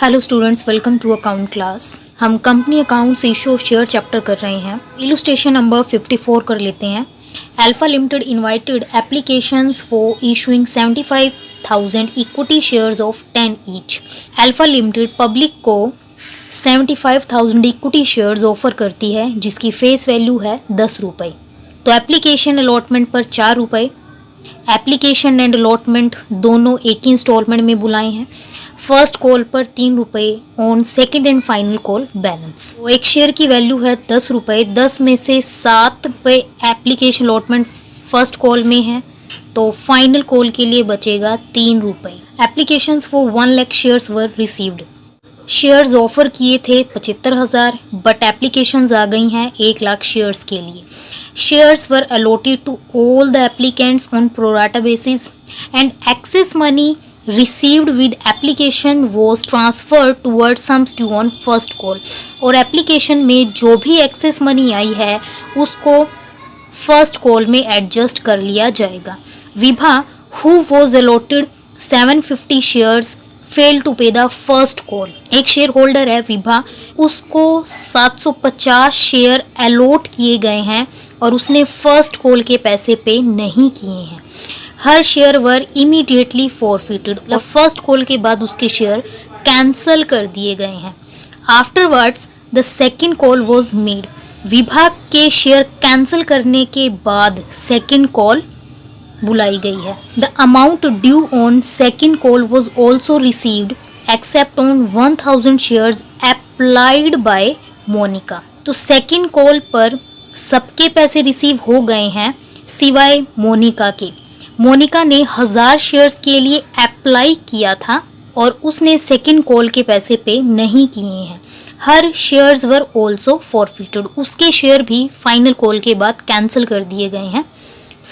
Hello students, welcome to account class. हम company accounts issue of share chapter कर रहे हैं। इलस्ट्रेशन नंबर 54 कर लेते हैं। Alpha limited invited applications for issuing 75,000 equity shares of 10 each. Alpha limited public को 75,000 equity shares offer करती है जिसकी फेस वैल्यू है 10 रुपये। तो एप्लीकेशन अलॉटमेंट पर 4 रुपये। एप्लीकेशन एंड अलॉटमेंट दोनों एक ही इंस्टॉलमेंट में बुलाए हैं। फर्स्ट कॉल पर 3 रुपये on second and final call balance. तो एक शेयर की वैल्यू है 10 रुपये। 10 में से 7 रुपये एप्लीकेशन अलॉटमेंट फर्स्ट कॉल में है, तो फाइनल कॉल के लिए बचेगा 3 रुपये। Applications for 1 lakh shares were received. Shares offer किए थे 75,000 बट एप्लीकेशंस आ गई हैं 1 लाख शेयर्स के लिए। Shares were allotted to all the applicants on pro rata basis and excess money received with application was transferred towards sums due on first call। और application में जो भी एक्सेस मनी आई है उसको फर्स्ट कॉल में adjust कर लिया जाएगा। Vibha who was allotted 750 shares failed to pay the first call। एक शेयर होल्डर है विभा, उसको 750 शेयर अलॉट किए गए हैं और उसने फर्स्ट कॉल के पैसे पे नहीं किए हैं। हर शेयर वर इमीडिएटली फॉरफिटेड, मतलब फर्स्ट कॉल के बाद उसके शेयर कैंसल कर दिए गए हैं। Afterwards the second call was made. विभाग के शेयर कैंसल करने के बाद सेकेंड कॉल बुलाई गई है। The amount due on second call was also received except on 1000 shares applied by Monica. तो सेकेंड कॉल पर सबके पैसे रिसीव हो गए हैं सिवाय मोनिका के। मोनिका ने 1000 शेयर्स के लिए अप्लाई किया था और उसने सेकेंड कॉल के पैसे पे नहीं किए हैं। हर शेयर्स वर ऑल्सो फॉरफिटेड। उसके शेयर भी फाइनल कॉल के बाद कैंसिल कर दिए गए हैं,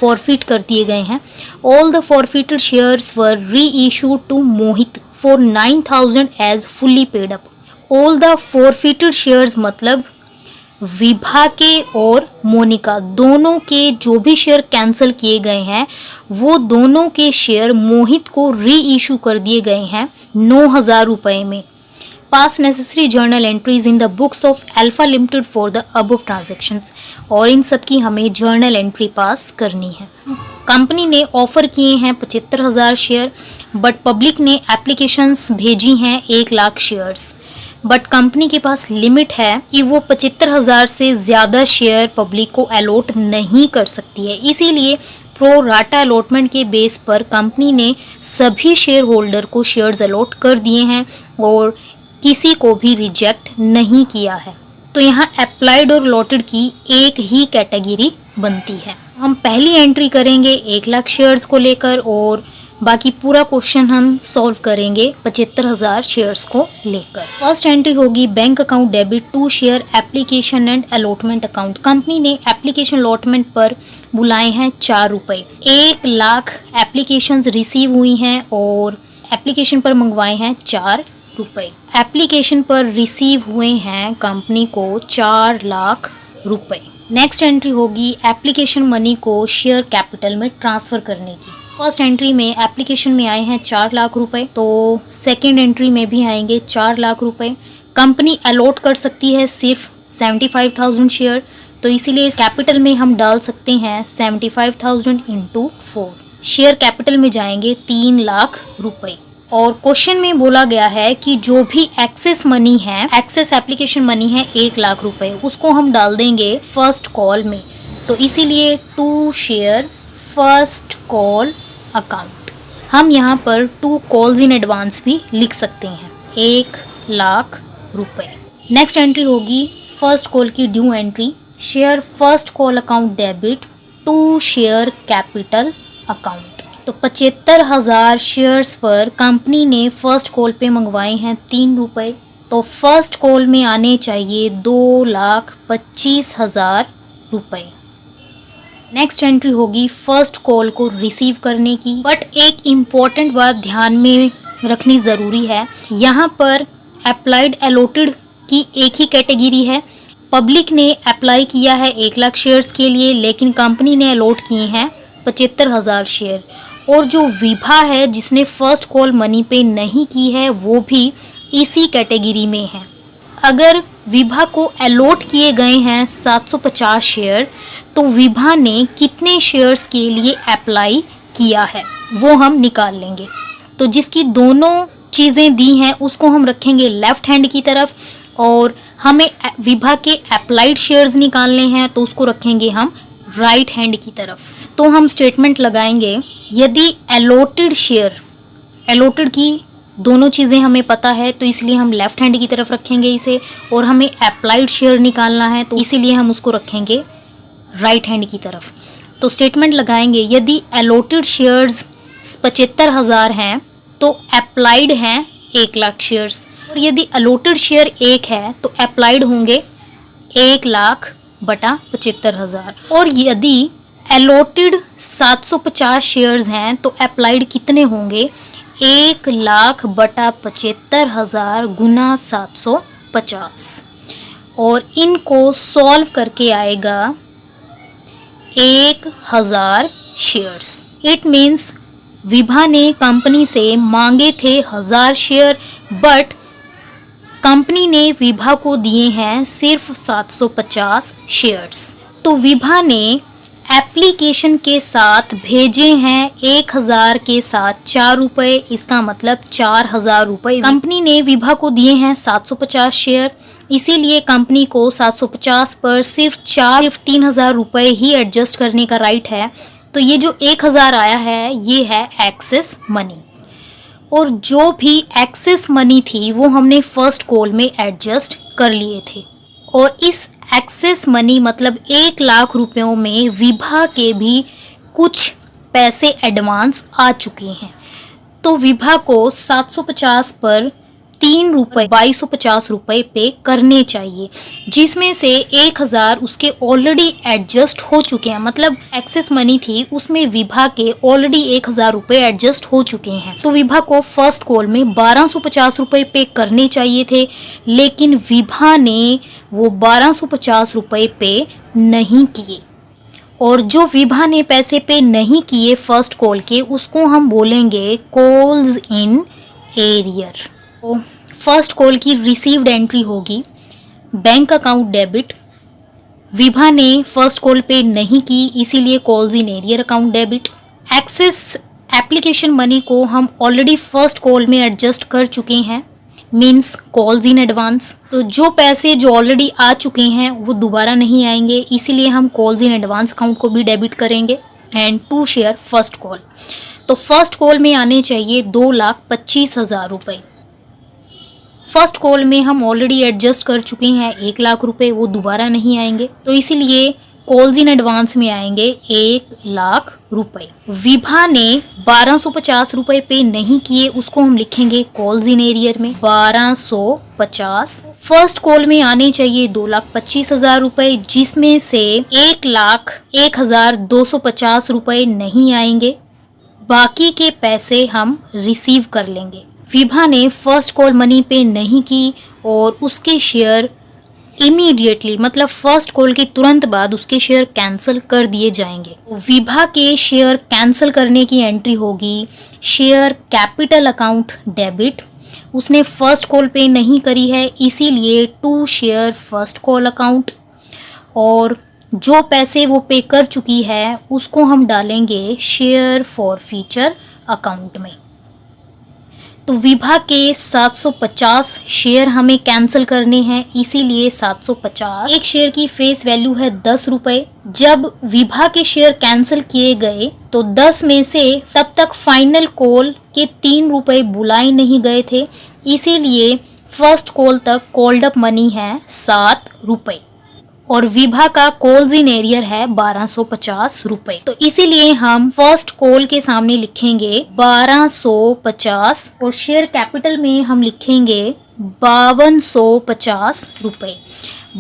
फॉरफिट कर दिए गए हैं। All the forfeited shares were reissued to Mohit for 9,000 as fully paid up. All the forfeited shares मतलब विभा के और मोनिका दोनों के जो भी शेयर कैंसिल किए गए हैं वो दोनों के शेयर मोहित को री इशू कर दिए गए हैं 9,000 रुपये में। पास necessary journal entries in the books of alpha limited for the above transactions. और इन सब की हमें जर्नल एंट्री पास करनी है। कंपनी ने ऑफर किए हैं 75,000 शेयर बट पब्लिक ने एप्लीकेशंस भेजी हैं 1 लाख शेयर्स। बट कंपनी के पास लिमिट है कि वो 75,000 से ज़्यादा शेयर पब्लिक को अलॉट नहीं कर सकती है। इसीलिए प्रो राटा अलॉटमेंट के बेस पर कंपनी ने सभी शेयर होल्डर को शेयर्स अलॉट कर दिए हैं और किसी को भी रिजेक्ट नहीं किया है। तो यहाँ अप्लाइड और अलॉटेड की एक ही कैटेगरी बनती है। हम पहली एंट्री करेंगे 1 लाख शेयर्स को लेकर और बाकी पूरा क्वेश्चन हम सॉल्व करेंगे 75,000 शेयर्स को लेकर। फर्स्ट एंट्री होगी bank account debit to share application and allotment account. Company ने एप्लीकेशन अलॉटमेंट पर बुलाए हैं 4 रुपये। 1 लाख एप्लीकेशंस रिसीव हुई हैं और एप्लीकेशन पर मंगवाए हैं 4 रुपये। एप्लीकेशन पर रिसीव हुए हैं कंपनी को 4 लाख रुपये। नेक्स्ट एंट्री होगी एप्लीकेशन मनी को शेयर कैपिटल में ट्रांसफ़र करने की। फर्स्ट एंट्री में एप्लीकेशन में आए हैं 4 लाख रुपए, तो सेकंड एंट्री में भी आएंगे 4 लाख रुपए। कंपनी अलॉट कर सकती है सिर्फ 75,000 शेयर, तो इसीलिए कैपिटल में हम डाल सकते हैं 75,000 इंटू 4। शेयर कैपिटल में जाएंगे 3 लाख रुपए। और क्वेश्चन में बोला गया है कि जो भी एक्सेस मनी है, एक्सेस एप्लीकेशन मनी है 1 लाख रुपए, उसको हम डाल देंगे फर्स्ट कॉल में। तो इसीलिए to share first call account. हम यहाँ पर 2 कॉल्स इन एडवांस भी लिख सकते हैं 1 लाख रुपए। नेक्स्ट एंट्री होगी फर्स्ट कॉल की due entry, share first call account debit to share capital account. तो 75,000 शेयर्स पर कंपनी ने फर्स्ट कॉल पे मंगवाए हैं 3 रुपये, तो फर्स्ट कॉल में आने चाहिए 2,25,000 रुपये। नेक्स्ट एंट्री होगी फर्स्ट कॉल को रिसीव करने की। बट एक इम्पॉर्टेंट बात ध्यान में रखनी ज़रूरी है, यहाँ पर अप्लाइड अलॉटेड की एक ही कैटेगरी है। पब्लिक ने अप्लाई किया है 1 लाख शेयर्स के लिए, लेकिन कंपनी ने अलॉट किए हैं 75,000 शेयर। और जो विभा है जिसने फर्स्ट कॉल मनी पे नहीं की है वो भी इसी कैटेगरी में हैं। अगर विभा को अलॉट किए गए हैं 750 शेयर, तो विभा ने कितने शेयर्स के लिए अप्लाई किया है वो हम निकाल लेंगे। तो जिसकी दोनों चीज़ें दी हैं उसको हम रखेंगे लेफ्ट हैंड की तरफ, और हमें विभा के अप्लाइड शेयर्स निकालने हैं तो उसको रखेंगे हम राइट हैंड की तरफ। तो हम स्टेटमेंट लगाएंगे, यदि अलॉटेड शेयर, अलॉटेड की दोनों चीज़ें हमें पता है तो इसलिए हम लेफ्ट हैंड की तरफ रखेंगे इसे, और हमें अप्लाइड शेयर निकालना है तो इसीलिए हम उसको रखेंगे राइट हैंड की तरफ। तो स्टेटमेंट लगाएंगे, यदि अलॉटेड शेयर्स 75,000 हैं तो अप्लाइड हैं 1,00,000 शेयर्स, और यदि अलॉटेड शेयर 1 है तो अप्लाइड होंगे 1,00,000 बटा 75,000। और यदि अलॉटेड 750 शेयर्स हैं तो अप्लाइड कितने होंगे, 1,00,000 बटा 75,000 गुना 750, और इनको सॉल्व करके आएगा 1,000 शेयर्स। इट मीन्स विभा ने कंपनी से मांगे थे 1,000 शेयर, बट कंपनी ने विभा को दिए हैं सिर्फ 750 शेयर्स। तो विभा ने एप्लीकेशन के साथ भेजे हैं 1,000 के साथ 4 रुपये, इसका मतलब 4,000 रुपये। कंपनी ने विभा को दिए हैं 750 शेयर, इसीलिए कंपनी को 750 पर सिर्फ 3,000 रुपये ही एडजस्ट करने का राइट है। तो ये जो 1,000 आया है ये है एक्सेस मनी, और जो भी एक्सेस मनी थी वो हमने फर्स्ट कॉल में एडजस्ट कर लिए थे। और इस एक्सेस मनी मतलब 1,00,000 रुपयों में विभा के भी कुछ पैसे एडवांस आ चुके हैं। तो विभा को 750 पर 3 रुपये 2,250 रुपये पे करने चाहिए, जिसमें से 1,000 उसके ऑलरेडी एडजस्ट हो चुके हैं। मतलब एक्सेस मनी थी उसमें विभा के ऑलरेडी 1,000 रुपये एडजस्ट हो चुके हैं। तो विभा को फर्स्ट कॉल में 1,250 रुपये पे करने चाहिए थे, लेकिन विभा ने वो 1,250 रुपये पे नहीं किए। और जो विभा ने पैसे पे नहीं किए फर्स्ट कॉल के, उसको हम बोलेंगे कॉल्स इन एरियर। तो फर्स्ट कॉल की रिसीव्ड एंट्री होगी बैंक अकाउंट डेबिट। विभा ने फर्स्ट कॉल पे नहीं की, इसीलिए calls in arrear account debit. Excess application money को हम ऑलरेडी फर्स्ट कॉल में एडजस्ट कर चुके हैं, मीन्स कॉल्स इन एडवांस। तो जो पैसे जो ऑलरेडी आ चुके हैं वो दोबारा नहीं आएंगे, इसीलिए हम कॉल्स इन एडवांस अकाउंट को भी डेबिट करेंगे। And to share first call, तो फर्स्ट कॉल में आने चाहिए 2,25,000 रुपये। फर्स्ट कॉल में हम ऑलरेडी एडजस्ट कर चुके हैं 1,00,000 रुपये, वो दोबारा नहीं आएंगे, तो इसीलिए कॉल्स इन एडवांस में आएंगे 1,00,000 रुपये। विभा ने 1,250 रुपये पे नहीं किए, उसको हम लिखेंगे कॉल्स इन एरियर में 1,250। फर्स्ट कॉल में आने चाहिए 2,25,000 रुपये, जिसमें से 1,01,250 रुपये नहीं आएंगे, बाकी के पैसे हम रिसीव कर लेंगे। विभा ने फर्स्ट कॉल मनी पे नहीं की और उसके शेयर इमीडिएटली मतलब फर्स्ट कॉल के तुरंत बाद उसके शेयर कैंसिल कर दिए जाएंगे। विभा के शेयर कैंसिल करने की एंट्री होगी शेयर कैपिटल अकाउंट डेबिट। उसने फर्स्ट कॉल पे नहीं करी है, इसीलिए to share first call account, और जो पैसे वो पे कर चुकी है उसको हम डालेंगे शेयर फॉर फ्यूचर अकाउंट में। तो विभा के 750 शेयर हमें कैंसिल करने हैं, इसीलिए 750। एक शेयर की फेस वैल्यू है 10 रुपये। जब विभा के शेयर कैंसिल किए गए तो 10 में से तब तक फाइनल कॉल के 3 रुपये बुलाए नहीं गए थे, इसीलिए फर्स्ट कॉल तक कॉल्ड अप मनी है 7 रुपये और विभा का कॉल्स इन एरियर है 1,250 रुपये। तो इसीलिए हम फर्स्ट कॉल के सामने लिखेंगे 1,250 और शेयर कैपिटल में हम लिखेंगे 5,250 रुपये।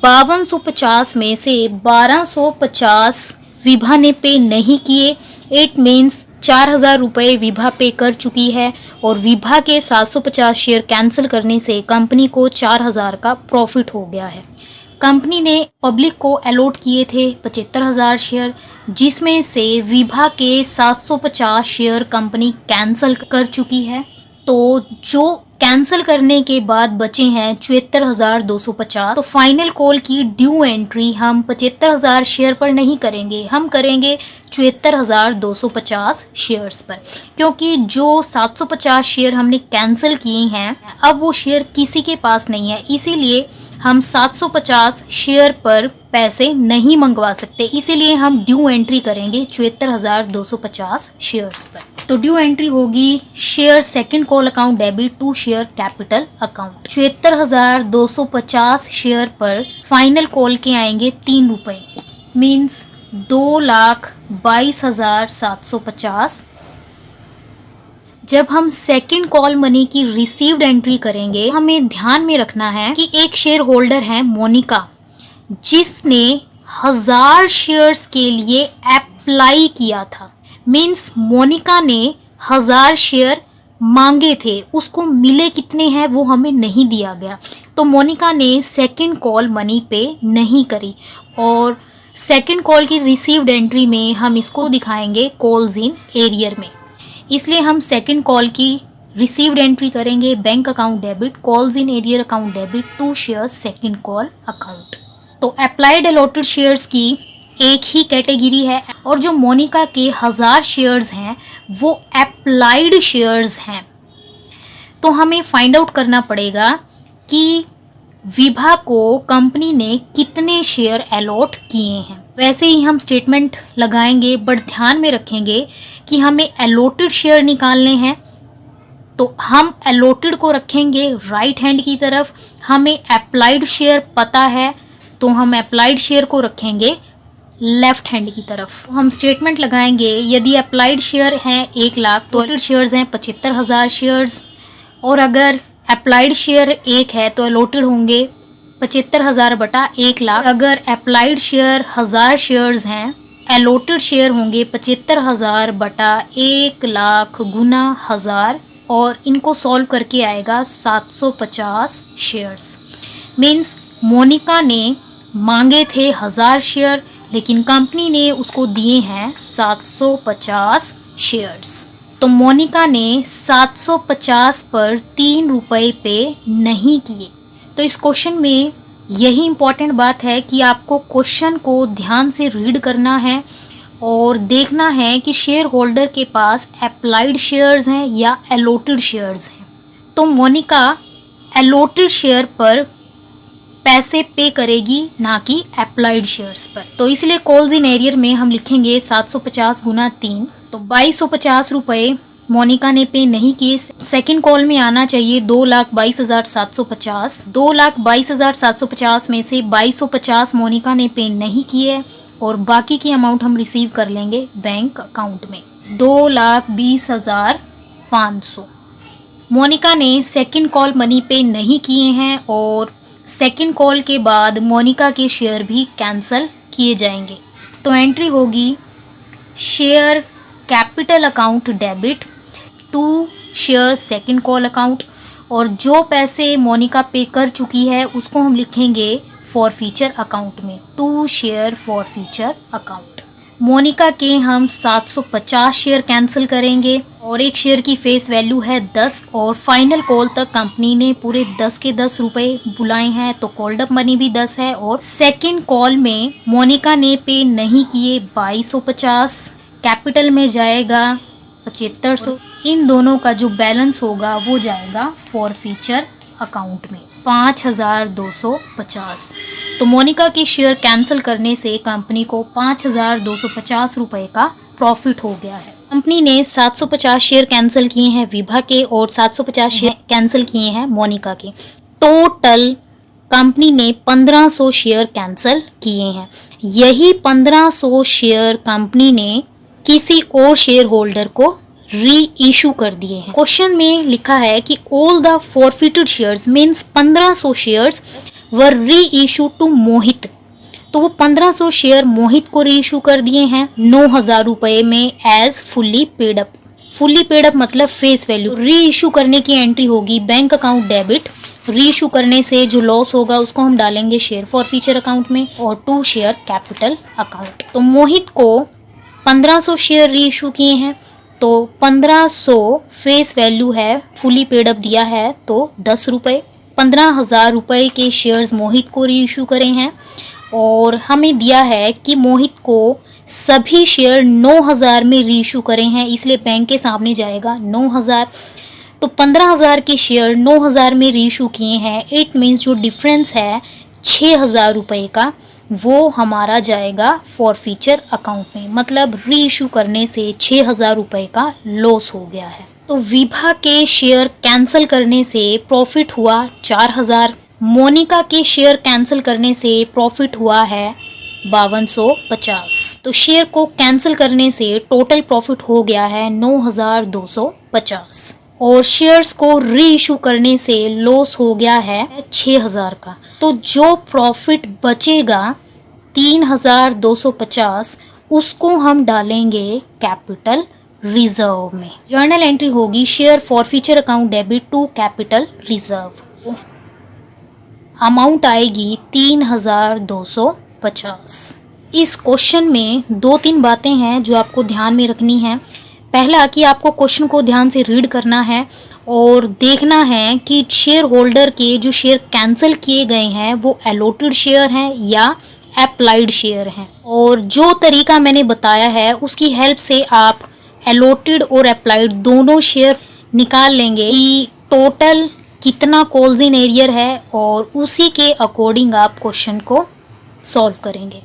5,250 में से 1,250 विभा ने पे नहीं किए, इट मीन्स 4,000 रुपये विभा पे कर चुकी है और विभा के 750 शेयर कैंसिल करने से कंपनी को 4,000 का प्रॉफिट हो गया है। कंपनी ने पब्लिक को अलॉट किए थे 75,000 शेयर, जिसमें से विभा के 750 शेयर कंपनी कैंसिल कर चुकी है। तो जो कैंसिल करने के बाद बचे हैं 74,250। तो फाइनल कॉल की ड्यू एंट्री हम 75,000 शेयर पर नहीं करेंगे, हम करेंगे 74,250 शेयर्स पर, क्योंकि जो 750 शेयर हमने कैंसिल किए हैं अब वो शेयर किसी के पास नहीं है, इसीलिए हम 750 शेयर पर पैसे नहीं मंगवा सकते, इसीलिए हम ड्यू एंट्री करेंगे 74,250 शेयर्स पर। तो ड्यू एंट्री होगी share second call account debit to share capital account. 74,250 share पर फाइनल कॉल के आएंगे 3 रुपए, मीन्स 2,22,750। जब हम सेकंड कॉल मनी की रिसीव्ड एंट्री करेंगे, हमें ध्यान में रखना है कि एक शेयर होल्डर है मोनिका, जिसने 1000 शेयर्स के लिए अप्लाई किया था। मीन्स मोनिका ने 1000 शेयर मांगे थे, उसको मिले कितने हैं वो हमें नहीं दिया गया, तो मोनिका ने सेकंड कॉल मनी पे नहीं करी, और सेकंड कॉल की रिसीव्ड एंट्री में हम इसको दिखाएंगे कॉल्स इन एरियर में, इसलिए हम सेकंड कॉल की रिसीव्ड एंट्री करेंगे bank account debit calls in arrear account debit to share second call account. तो अप्लाइड अलॉटेड शेयर्स की एक ही कैटेगरी है, और जो मोनिका के 1000 शेयर्स हैं वो अप्लाइड शेयर्स हैं। तो हमें फाइंड आउट करना पड़ेगा कि विभा को कंपनी ने कितने शेयर अलॉट किए हैं। वैसे ही हम स्टेटमेंट लगाएंगे, बट ध्यान में रखेंगे कि हमें अलॉटेड शेयर निकालने हैं, तो हम अलॉटेड को रखेंगे राइट हैंड की तरफ। हमें अप्लाइड शेयर पता है तो हम अप्लाइड शेयर को रखेंगे लेफ्ट हैंड की तरफ। हम स्टेटमेंट लगाएंगे, यदि अप्लाइड शेयर हैं 1 लाख तो अलॉटेड शेयर्स हैं 75,000 शेयर्स, और अगर अप्लाइड शेयर 1 है तो अलॉटेड होंगे 75,000 बटा 1 लाख। अगर अप्लाइड शेयर 1000 शेयर्स हैं, अलॉटेड शेयर होंगे 75,000 बटा 1 लाख गुना 1000, और इनको सॉल्व करके आएगा 750 शेयर्स। मीन्स मोनिका ने मांगे थे 1000 शेयर, लेकिन कंपनी ने उसको दिए हैं 750 शेयर्स। तो मोनिका ने 750 पर 3 रुपए पे नहीं किए। तो इस क्वेश्चन में यही इम्पॉर्टेंट बात है कि आपको क्वेश्चन को ध्यान से रीड करना है और देखना है कि शेयर होल्डर के पास अप्लाइड शेयर्स हैं या अलॉटेड शेयर्स हैं। तो मोनिका अलॉटेड शेयर पर पैसे पे करेगी, ना कि अप्लाइड शेयर्स पर। तो इसलिए कॉल्स इन एरियर में हम लिखेंगे 750 गुना 3, तो 2250 रुपये मोनिका ने पे नहीं किए। सेकंड कॉल में आना चाहिए 2,22,750। 2,22,750 में से 2250 मोनिका ने पे नहीं किए, और बाकी की अमाउंट हम रिसीव कर लेंगे बैंक अकाउंट में 2,20,500। मोनिका ने सेकंड कॉल मनी पे नहीं किए हैं, और सेकंड कॉल के बाद मोनिका के शेयर भी कैंसिल किए जाएंगे। तो एंट्री होगी share capital account debit to share second call account, और जो पैसे मोनिका पे कर चुकी है उसको हम लिखेंगे फॉरफीचर अकाउंट में, to share forfeiture account. Monica के हम 750 शेयर कैंसिल करेंगे, और एक शेयर की फेस वैल्यू है 10, और फाइनल कॉल तक कंपनी ने पूरे 10 के 10 रुपए बुलाए हैं, तो कॉल्ड अप मनी भी 10 है। और सेकंड कॉल में मोनिका ने पे नहीं किए 2250, कैपिटल में जाएगा 7500, इन दोनों का जो बैलेंस होगा वो जाएगा फॉरफीचर अकाउंट में 5,250। तो मोनिका के शेयर कैंसिल करने से कंपनी को 5,250 रुपए का प्रॉफिट हो गया है। कंपनी ने 750 शेयर कैंसिल किए हैं विभा के, और 750 शेयर कैंसिल किए हैं मोनिका के। टोटल कंपनी ने 1500 शेयर कैंसिल किए हैं। यही 1500 शेयर कंपनी ने किसी और शेयर होल्डर को री इशू कर दिए हैं। क्वेश्चन में लिखा है कि all the forfeited shares means 1500 shares were री इशू टू मोहित। तो वो 1500 शेयर मोहित को री इशू कर दिए हैं 9,000 रुपए में as fully paid up. Fully paid up मतलब फेस वैल्यू। री इशू करने की एंट्री होगी bank account debit. Reissue करने से जो लॉस होगा उसको हम डालेंगे शेयर फॉरफीचर अकाउंट में, और टू शेयर कैपिटल अकाउंट। तो मोहित को 1500 शेयर री इशू किए हैं, तो 1500 फेस वैल्यू है, फुली पेड अप दिया है तो 10 रुपये। 15,000 रुपये के शेयर्स मोहित को री इशू करे हैं और हमें दिया है कि मोहित को सभी शेयर 9,000 में री इशू करे हैं, इसलिए बैंक के सामने जाएगा 9,000। तो 15,000 के शेयर 9,000 में री इशू किए हैं। इट मीन्स जो डिफरेंस है 6,000 रुपये का, वो हमारा जाएगा फॉरफीचर अकाउंट में। मतलब री इशू करने से 6,000 रुपये का लॉस हो गया है। तो विभा के शेयर कैंसिल करने से प्रॉफिट हुआ 4,000। मोनिका के शेयर कैंसिल करने से प्रॉफिट हुआ है 5250। तो शेयर को कैंसिल करने से टोटल प्रॉफिट हो गया है 9,250 और शेयर्स को री इशू करने से लॉस हो गया है 6,000 का। तो जो प्रॉफिट बचेगा 3,250 उसको हम डालेंगे कैपिटल रिजर्व में। जर्नल एंट्री होगी share forfeiture account debit to capital reserve. Amount आएगी 3,250। इस क्वेश्चन में 2-3 बातें हैं जो आपको ध्यान में रखनी है। पहला कि आपको क्वेश्चन को ध्यान से रीड करना है और देखना है कि शेयर होल्डर के जो शेयर कैंसिल किए गए हैं वो अलॉटेड शेयर हैं या अप्लाइड शेयर हैं। और जो तरीका मैंने बताया है उसकी हेल्प से आप अलॉटेड और अप्लाइड दोनों शेयर निकाल लेंगे कि टोटल कितना कॉल्स इन एरियर है और उसी के अकॉर्डिंग आप क्वेश्चन को सॉल्व करेंगे।